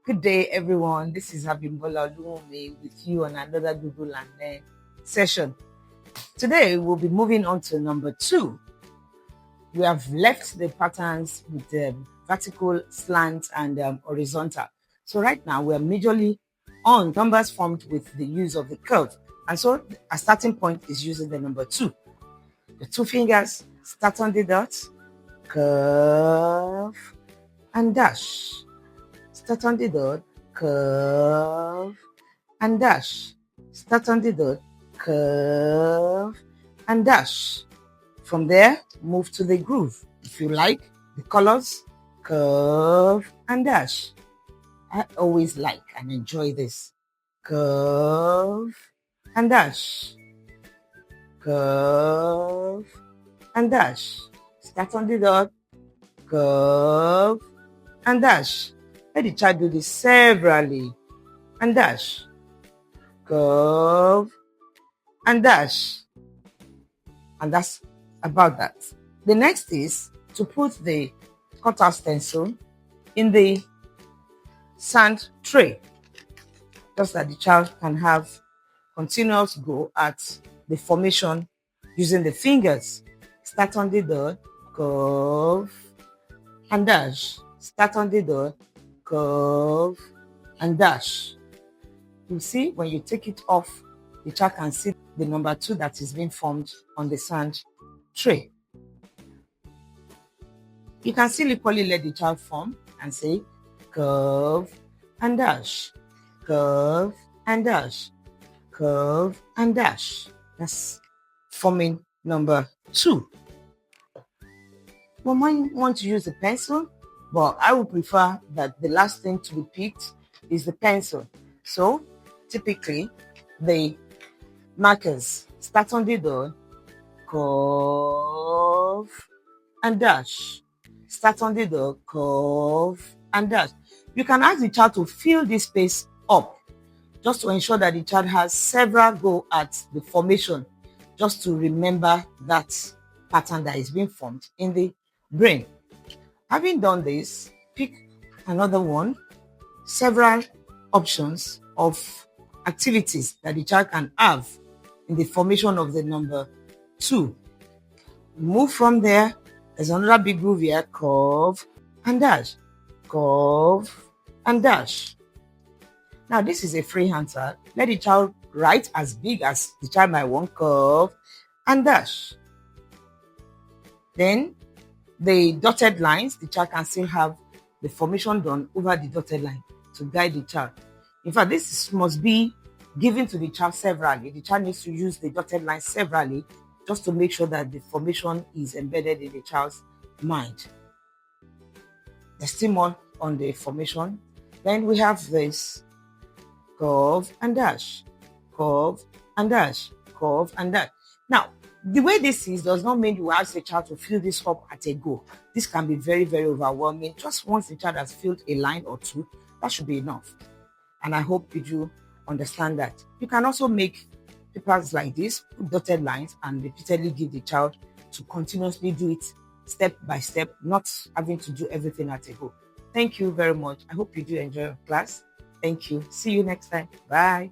Good day, everyone. This is Abimbola Oluwumi with you on another Google and Learn session. Today, we'll be moving on to number 2. We have left the patterns with the vertical, slant, and horizontal. So right now, we are majorly on numbers formed with the use of the curve. And so a starting point is using the number 2. The 2 fingers start on the dot, curve, and dash. Start on the dot, curve, and dash. Start on the dot, curve, and dash. From there, move to the groove. If you like the colors, curve and dash. I always like and enjoy this. Curve and dash. Curve and dash. Start on the dot, curve and dash. Let the child do this severally and dash. Curve and dash. And that's about that. The next is to put the cutout stencil in the sand tray, just that the child can have continuous go at the formation using the fingers. Start on the dot, curve, and dash. Start on the dot, curve, and dash. You see, when you take it off, the child can see the number 2 that is being formed on the sand tray. You can still equally let the child form and say curve and dash, curve and dash, curve and dash. That's forming number 2. We might want to use a pencil, but I would prefer that the last thing to be picked is the pencil. So typically the markers start on the dot, curve and dash. Start on the dot, curve and dash. You can ask the child to fill this space up just to ensure that the child has several go at the formation, just to remember that pattern that is being formed in the brain. Having done this, pick another one, several options of activities that the child can have in the formation of the number 2. Move from there. There's another big groove here, curve and dash, curve and dash. Now this is a free answer. Let the child write as big as the child might want, curve and dash. Then the dotted lines, the child can still have the formation done over the dotted line to guide the child. In fact, this must be given to the child severally. The child needs to use the dotted line severally just to make sure that the formation is embedded in the child's mind. There's still more on the formation. Then we have this curve and dash, curve and dash, curve and dash. Now, the way this is does not mean you ask the child to fill this up at a go. This can be very, very overwhelming. Just once the child has filled a line or 2, that should be enough. And I hope you do understand that. You can also make papers like this, put dotted lines, and repeatedly give the child to continuously do it step by step, not having to do everything at a go. Thank you very much. I hope you do enjoy your class. Thank you. See you next time. Bye.